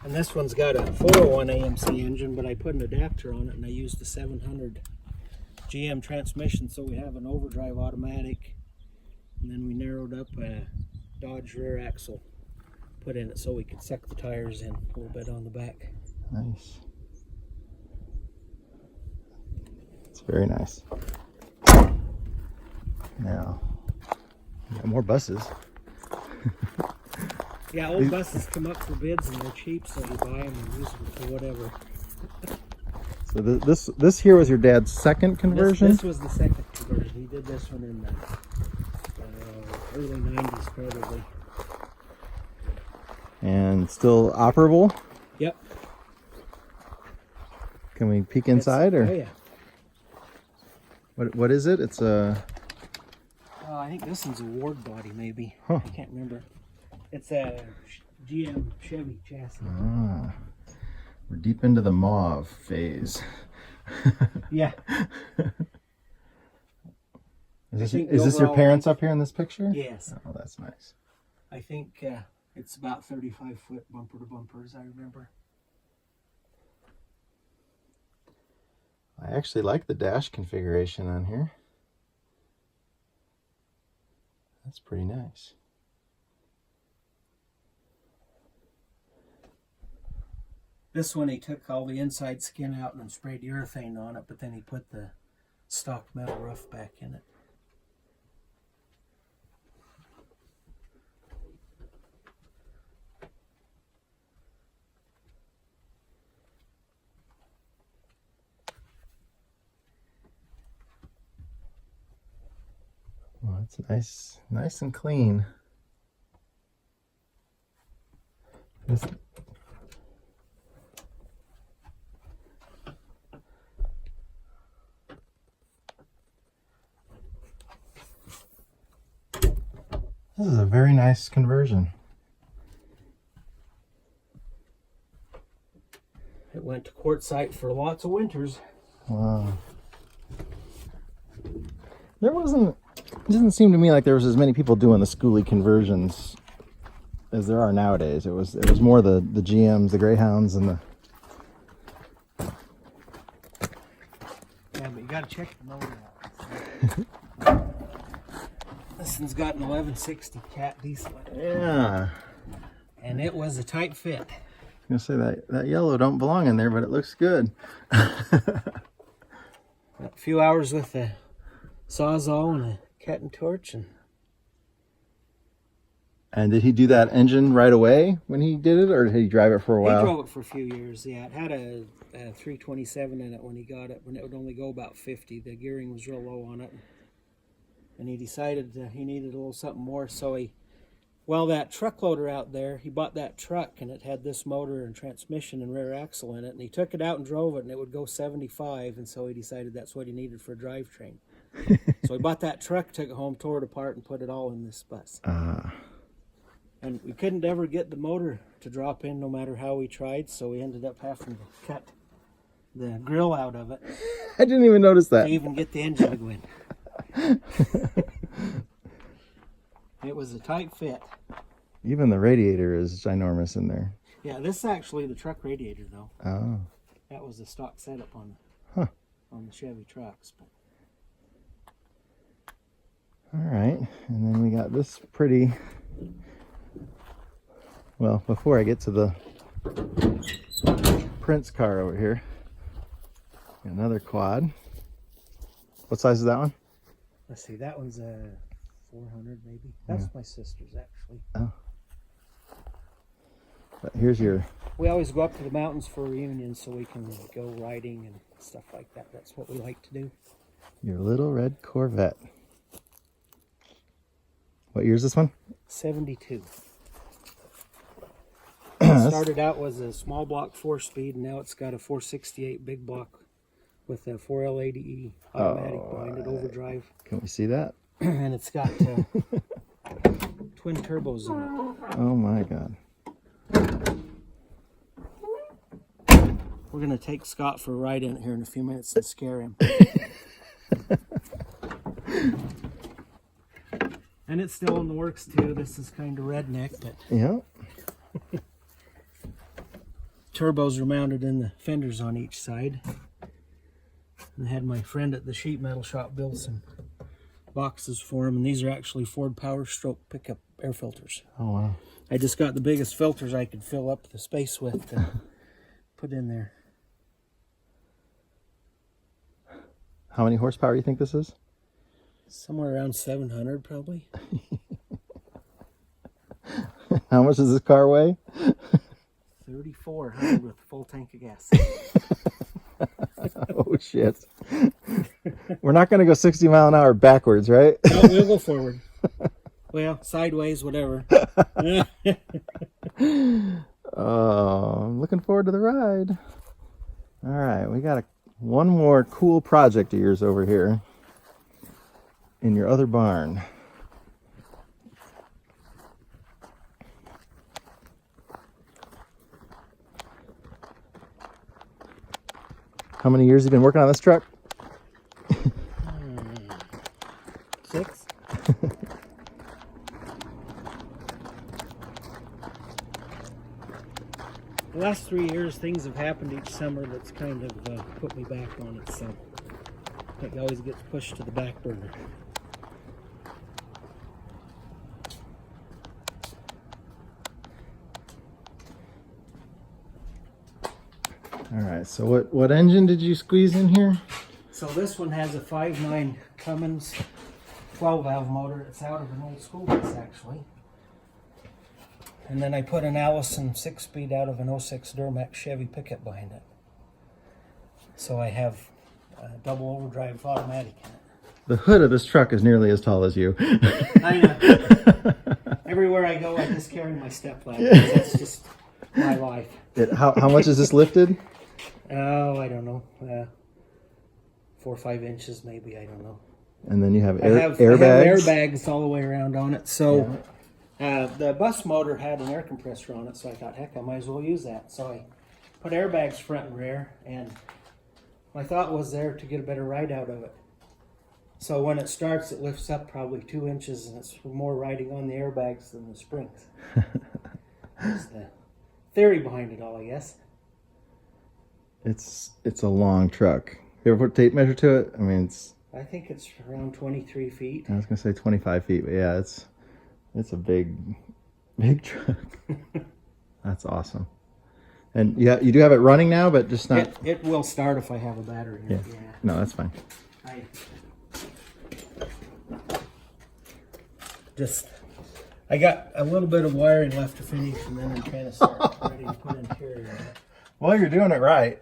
And this one's got a 401 AMC engine, but I put an adapter on it and I used the 700 GM transmission, so we have an overdrive automatic. And then we narrowed up a Dodge rear axle, put in it so we could suck the tires in a little bit on the back. Nice. It's very nice. Now, we got more buses. Yeah, old buses come up for bids and they're cheap, so you buy them and use them for whatever. So this here was your dad's second conversion? This was the second conversion. He did this one in the early 90s probably. And still operable? Yep. Can we peek inside? Or oh yeah. What is it? It's a... I think this one's a Ward body maybe. Huh. I can't remember. It's a GM Chevy chassis. Ah, we're deep into the mauve phase. Yeah. Is this your parents up here in this picture? Yes. Oh, that's nice. I think it's about 35 foot bumper to bumper, as I remember. I actually like the dash configuration on here. That's pretty nice. This one he took all the inside skin out and then sprayed urethane on it, but then he put the stock metal roof back in it. Well, it's nice and clean. This is a very nice conversion. It went to quartzite for lots of winters. Wow. It doesn't seem to me like there was as many people doing the schoolie conversions as there are nowadays. It was more the GMs, the Greyhounds, and the... Yeah, but you gotta check the motor out. This one's got an 1160 cat diesel in it. Yeah. And it was a tight fit. I was gonna say that yellow don't belong in there, but it looks good. A few hours with the Sawzall and a cat and torch. And did he do that engine right away when he did it, or did he drive it for a while? He drove it for a few years, yeah. It had a 327 in it when he got it, when it would only go about 50. The gearing was real low on it. And he decided he needed a little something more, so he Well, that truck loader out there, he bought that truck and it had this motor and transmission and rear axle in it, and he took it out and drove it and it would go 75, and so he decided that's what he needed for a drivetrain. So he bought that truck, took it home, tore it apart, and put it all in this bus. And we couldn't ever get the motor to drop in no matter how we tried, so we ended up having to cut the grill out of it. I didn't even notice that. To even get the engine to go in. It was a tight fit. Even the radiator is ginormous in there. Yeah, this is actually the truck radiator, though. Oh. That was the stock setup on the Chevy trucks. But. All right, and then we got this pretty. Well, before I get to the Prince car over here, another quad. What size is that one? Let's see, that one's a 400 maybe. That's my sister's actually. Oh. But here's your. We always go up to the mountains for reunions so we can go riding and stuff like that. That's what we like to do. Your little red Corvette. What year is this one? 72. Started out was a small block 4-speed, and now it's got a 468 big block with a 4L80E automatic behind it, overdrive. Can we see that? And it's got twin turbos in it. Oh my God. We're going to take Scott for a ride in it here in a few minutes and scare him. And it's still in the works too. This is kind of redneck, but yeah. Turbos are mounted in the fenders on each side. And I had my friend at the sheet metal shop build some boxes for him, and these are actually Ford Power Stroke pickup air filters. Oh wow. I just got the biggest filters I could fill up the space with to put in there. How many horsepower do you think this is? Somewhere around 700 probably. How much does this car weigh? 3,400 with a full tank of gas. Oh shit. We're not going to go 60 mile an hour backwards, right? No, we'll go forward. Well, sideways, whatever. Oh, I'm looking forward to the ride. All right, we got one more cool project of yours over here in your other barn. How many years have you been working on this truck? 6. The last 3 years, things have happened each summer that's kind of put me back on it, so it always gets pushed to the back burner. All right, so what engine did you squeeze in here? So this one has a 5.9 Cummins 12-valve motor. It's out of an old school bus, actually. And then I put an Allison 6-speed out of an 06 Duramax Chevy pickup behind it. So I have a double overdrive automatic in it. The hood of this truck is nearly as tall as you. I know. Everywhere I go, I just carry my stepladder. That's just my life. How much is this lifted? Oh, I don't know. 4 or 5 inches, maybe. I don't know. And then you have I have airbags all the way around on it. So the bus motor had an air compressor on it, so I thought, heck, I might as well use that. So I put airbags front and rear, and my thought was there to get a better ride out of it. So when it starts, it lifts up probably 2 inches, and it's more riding on the airbags than the springs. That's the theory behind it all, I guess. It's a long truck. You ever put a tape measure to it? I mean, I think it's around 23 feet. I was gonna say 25 feet, but yeah, it's a big truck. That's awesome. And you do have it running now, but just not. It will start if I have a battery in it. Yeah. No, that's fine. I got a little bit of wiring left to finish, and then I'm kind of ready to put interior in it. Well, you're doing it right.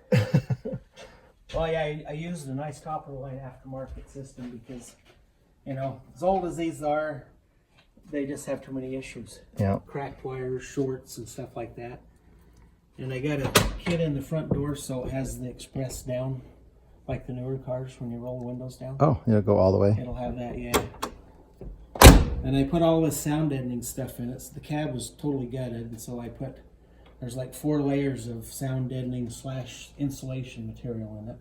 Well, yeah, I used a nice top-of-the-line aftermarket system because, you know, as old as these are, they just have too many issues. Yeah. Cracked wires, shorts, and stuff like that. And I got a kit in the front door so it has the express down, like the newer cars when you roll the windows down. Oh, it'll go all the way. It'll have that, yeah. And I put all this sound deadening stuff in it. So the cab was totally gutted, and so I put, there's like 4 layers of sound deadening / insulation material in it.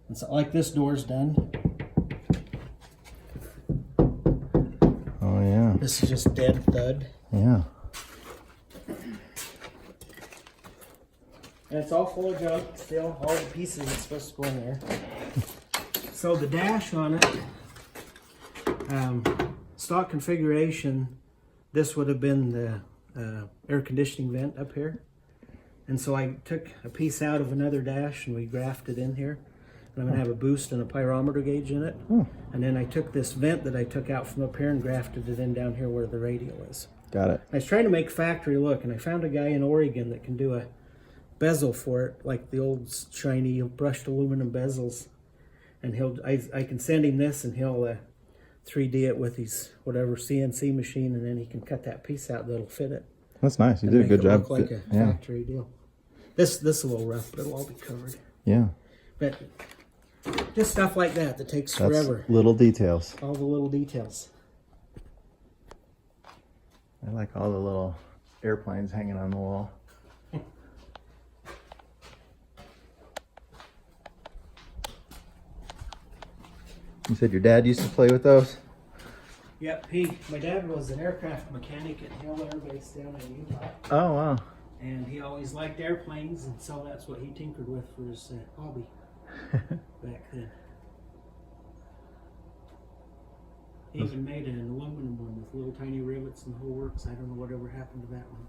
And so like this door's done. Oh yeah. This is just dead thud. Yeah. And it's all full of junk still, all the pieces are supposed to go in there. So the dash on it, stock configuration, this would have been the air conditioning vent up here. And so I took a piece out of another dash and we grafted in here. And I'm going to have a boost and a pyrometer gauge in it. And then I took this vent that I took out from up here and grafted it in down here where the radial is. Got it. I was trying to make factory look, and I found a guy in Oregon that can do a bezel for it, like the old shiny brushed aluminum bezels. And I can send him this and he'll 3D it with his whatever CNC machine, and then he can cut that piece out that'll fit it. That's nice. You did a good job. Look like a factory deal. This is a little rough, but it'll all be covered. Yeah. But just stuff like that takes forever. Little details. All the little details. I like all the little airplanes hanging on the wall. You said your dad used to play with those? Yep, my dad was an aircraft mechanic at Hill Air Base down in Utah. Oh, wow. And he always liked airplanes, and so that's what he tinkered with for his hobby back then. He even made an aluminum one with little tiny rivets and the whole works. I don't know whatever happened to that one.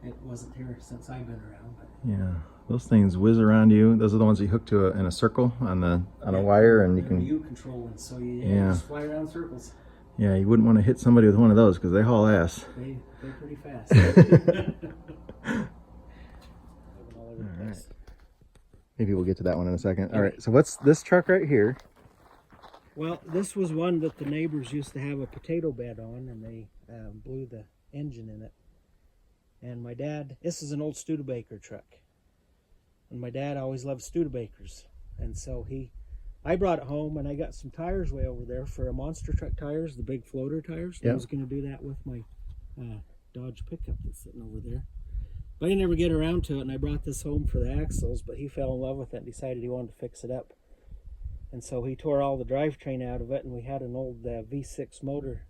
It wasn't here since I've been around. But Yeah, those things whiz around you. Those are the ones you hook to in a circle on a wire, and you can. You control ones, so you just fly around circles. Yeah, you wouldn't want to hit somebody with one of those because they haul ass. They're pretty fast. All right. Maybe we'll get to that one in a second. All right, so what's this truck right here? Well, this was one that the neighbors used to have a potato bed on, and they blew the engine in it. And my dad, this is an old Studebaker truck. And my dad always loved Studebakers. And so I brought it home, and I got some tires way over there for a monster truck tires, the big floater tires. I was going to do that with my Dodge pickup that's sitting over there. But I never get around to it, and I brought this home for the axles, but he fell in love with it and decided he wanted to fix it up. And so he tore all the drivetrain out of it, and we had an old V6 motor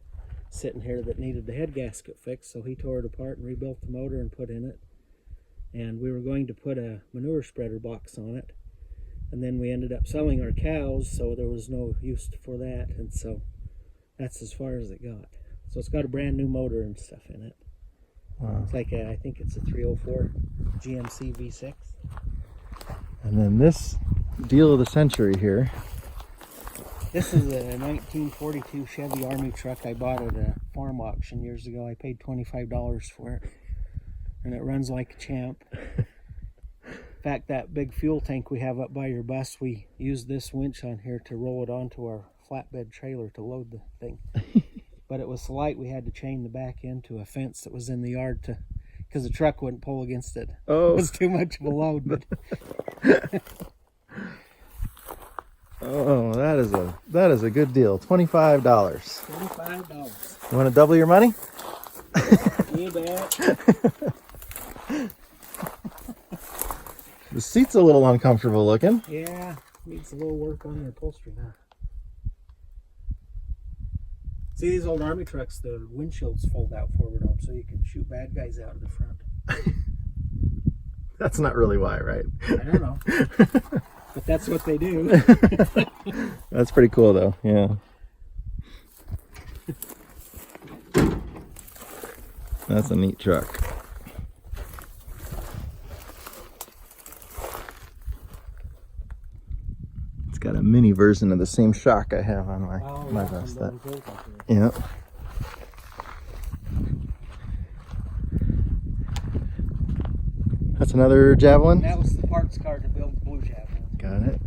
sitting here that needed the head gasket fixed, so he tore it apart and rebuilt the motor and put in it. And we were going to put a manure spreader box on it, and then we ended up selling our cows, so there was no use for that, and so that's as far as it got. So it's got a brand new motor and stuff in it. Wow. It's like I think it's a 304 GMC V6. And then this deal of the century here. This is a 1942 Chevy Army truck I bought at a farm auction years ago. I paid $25 for it, and it runs like a champ. In fact, that big fuel tank we have up by your bus, we used this winch on here to roll it onto our flatbed trailer to load the thing. But it was so light we had to chain the back end to a fence that was in the yard because the truck wouldn't pull against it. Oh. It was too much of a load. But Oh, that is a good deal. $25. $25. You want to double your money? You bet. The seat's a little uncomfortable looking. Yeah, needs a little work on the upholstery now. See these old Army trucks, the windshields fold out forward on them so you can shoot bad guys out of the front. That's not really why, right? I don't know. But that's what they do. That's pretty cool though, yeah. That's a neat truck. It's got a mini version of the same shock I have on my Vespa. Yeah. That's another Javelin? That was the parts car to build the blue Javelin. Got it.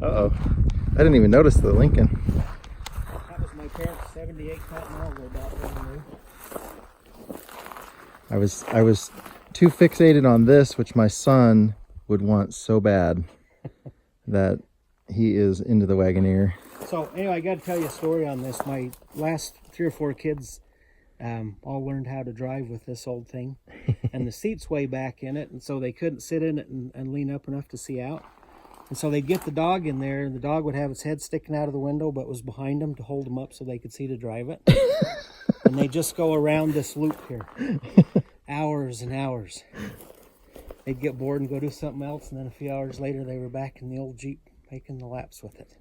Uh-oh. I didn't even notice the Lincoln. That was my parents' 70 78 Continental about brand new. I was too fixated on this, which my son would want so bad, that he is into the Wagoneer. So anyway, I got to tell you a story on this. My last 3 or 4 kids all learned how to drive with this old thing, and the seat's way back in it, and so they couldn't sit in it and lean up enough to see out. And so they'd get the dog in there, and the dog would have its head sticking out of the window, but was behind them to hold them up so they could see to drive it. And they just go around this loop here, hours and hours. They'd get bored and go do something else, and then a few hours later, they were back in the old Jeep making the laps with it.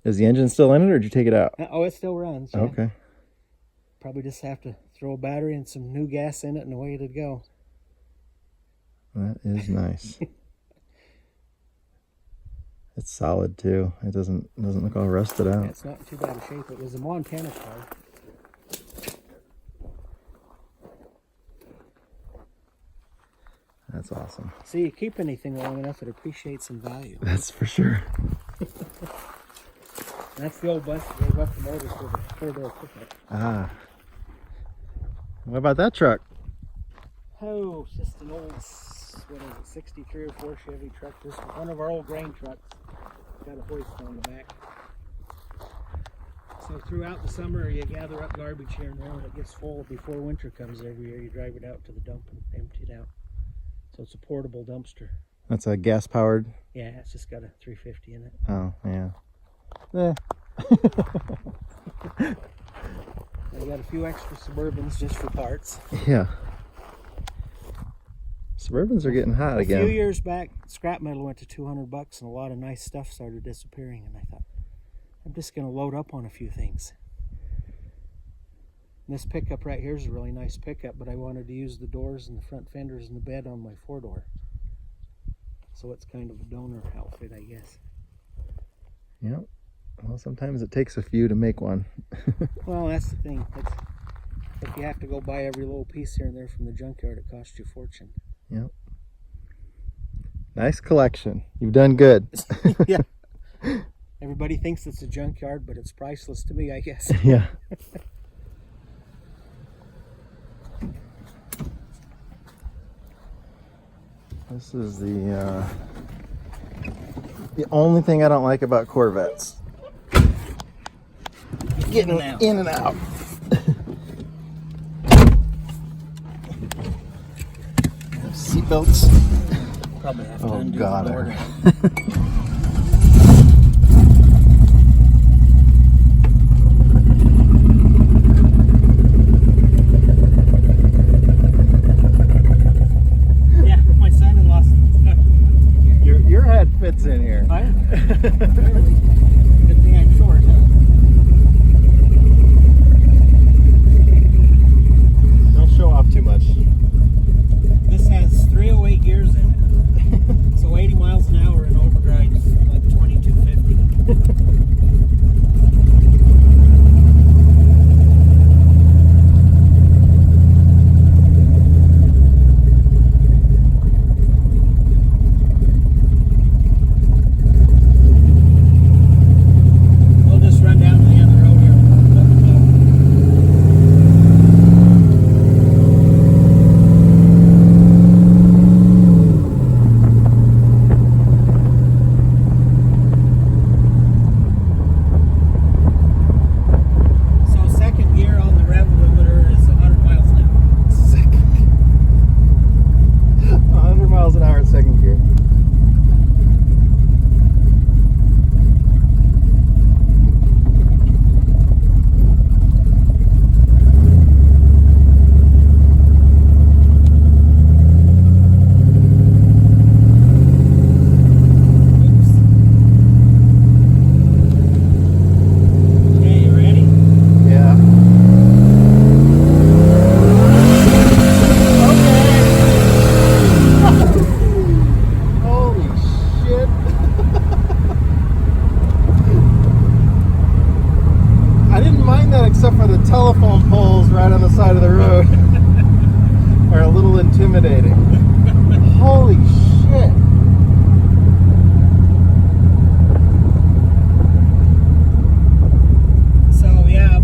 Is the engine still in it, or did you take it out? Oh, it still runs. Yeah. Okay. Probably just have to throw a battery and some new gas in it, and away it'd go. That is nice. It's solid too. It doesn't look all rusted out. Yeah, it's not in too bad a shape. It was a Montana car. That's awesome. See, you keep anything long enough, it appreciates in value. That's for sure. That's the old bus. They left the motors for the further equipment. Ah. What about that truck? Oh, it's just an old, what is it, 63 or 4 Chevy truck. This is one of our old grain trucks. Got a hoist on the back. So throughout the summer, you gather up garbage here and there. When it gets full, before winter comes every year, you drive it out to the dump and empty it out. So it's a portable dumpster. That's a gas powered? Yeah, it's just got a 350 in it. Oh, yeah. Eh. I got a few extra Suburbans just for parts. Yeah. Suburbans are getting hot again. A few years back, scrap metal went to $200 and a lot of nice stuff started disappearing, and I thought, I'm just going to load up on a few things. And this pickup right here is a really nice pickup, but I wanted to use the doors and the front fenders and the bed on my 4-door. So it's kind of a donor outfit, I guess. Yep. Well, sometimes it takes a few to make one. Well, that's the thing. If you have to go buy every little piece here and there from the junkyard, it costs you a fortune. Yep. Nice collection. You've done good. Yeah. Everybody thinks it's a junkyard, but it's priceless to me, I guess. Yeah. This is the only thing I don't like about Corvettes. Getting in and out. Seatbelts. Probably have to Oh undo God. the door. Yeah, my son-in-law. Your head fits in here. I Barely. Good thing I'm short. Don't show off too much. This has 308 gears in it. So 80 miles an hour in overdrive is like 2250. We'll just run down to the end of the road here. So second gear on the rev limiter is 100 miles an hour. 100 miles an hour in second gear. Okay, you ready? Yeah. Holy shit. I didn't mind that except for the telephone poles right on the side of the road. Are a little intimidating. Holy shit. So yeah,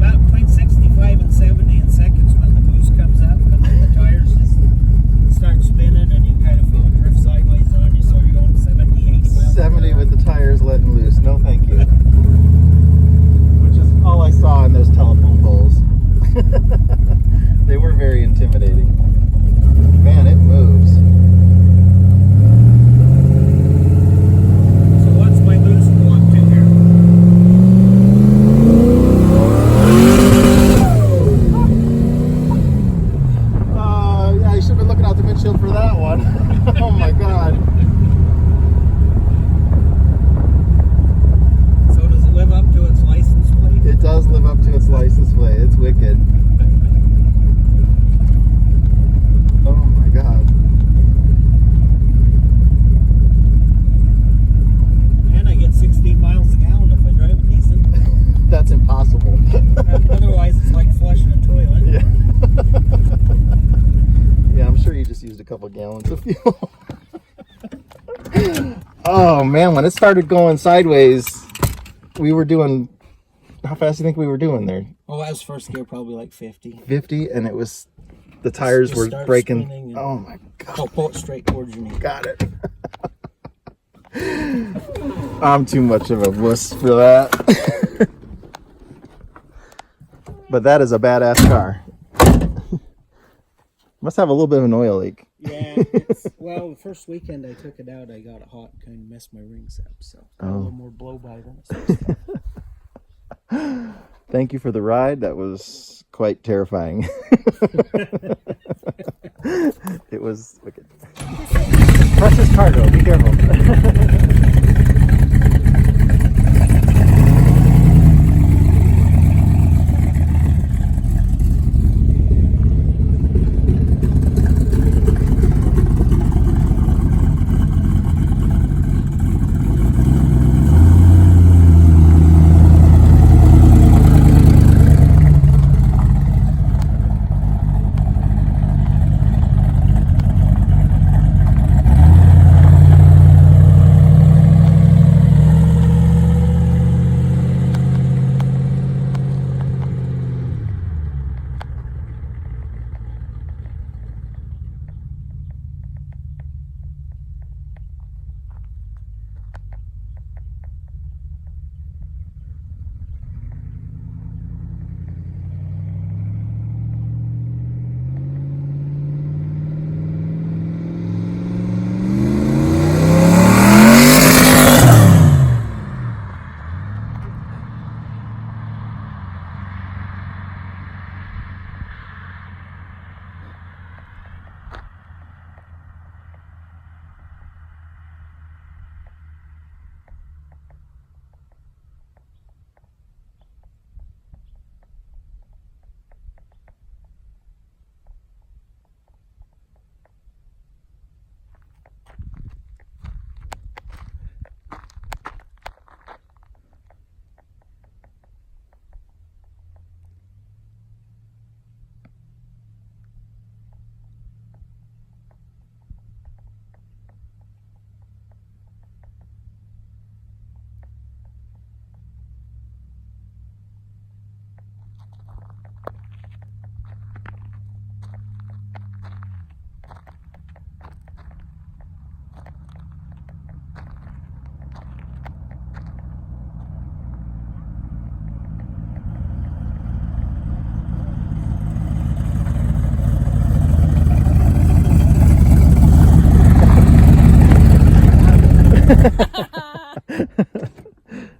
intimidating. Man, it moves. So what's my boost go up to here? Yeah, you should have been looking out the windshield for that one. Oh my god. So does it live up to its license plate? It does live up to its license plate. It's wicked. Oh my god. And I get 16 miles a gallon if I drive it decent. That's impossible. Otherwise, it's like flushing a toilet. Yeah. Yeah, I'm sure you just used a couple gallons of fuel. Oh man, when it started going sideways, we were doing, how fast do you think we were doing there? Oh, that was first gear, probably like 50. 50, and it was, the tires Just were start breaking. spinning and- Oh my god. Oh, pull it straight towards your knee. Got it. I'm too much of a wuss for that. But that is a badass car. Must have a little bit of an oil leak. Yeah, it's, well, the first weekend I took it out, I got it hot and kind of messed my rings up, so got a little more blow by than it's supposed to. Thank you for the ride. That was quite terrifying. It was wicked. Precious cargo, be careful.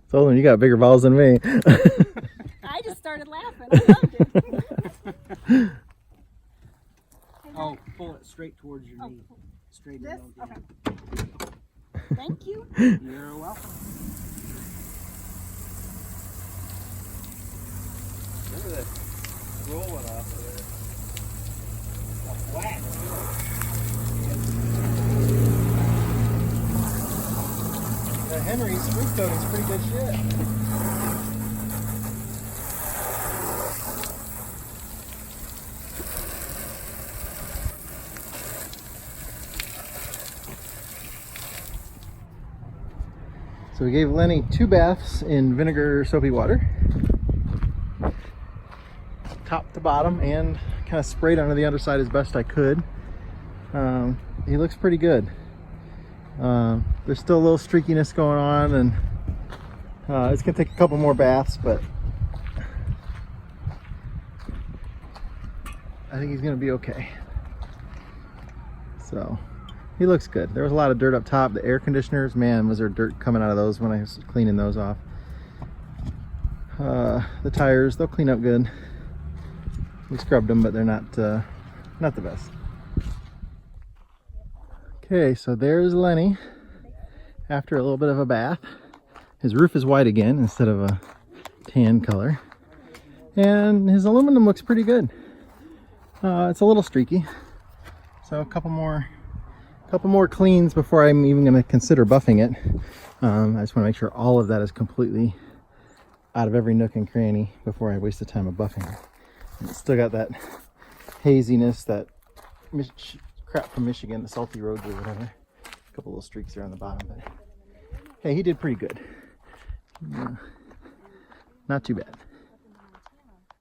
Solon, you got bigger balls than me. I just started laughing. I loved it. Oh, pull it straight towards your knee. Straight in. This? Okay. Thank you. You're welcome. Look at this. Rolling off of there. A flat. The Henry's roof coating's pretty good shit. So we gave Lenny 2 baths in vinegar soapy water, top to bottom, and kind of sprayed onto the underside as best I could. He looks pretty good. There's still a little streakiness going on, and it's gonna take a couple more baths, but I think he's gonna be okay. So he looks good. There was a lot of dirt up top. The air conditioners, man, was there dirt coming out of those when I was cleaning those off. The tires, they'll clean up good. We scrubbed them, but they're not the best. Okay, so there's Lenny after a little bit of a bath. His roof is white again instead of a tan color, and his aluminum looks pretty good. It's a little streaky, so a couple more cleans before I'm even going to consider buffing it. I just want to make sure all of that is completely out of every nook and cranny before I waste the time of buffing it. And it's still got that haziness, that crap from Michigan, the salty roads or whatever. A couple little streaks there on the bottom, but hey, he did pretty good. Not too bad.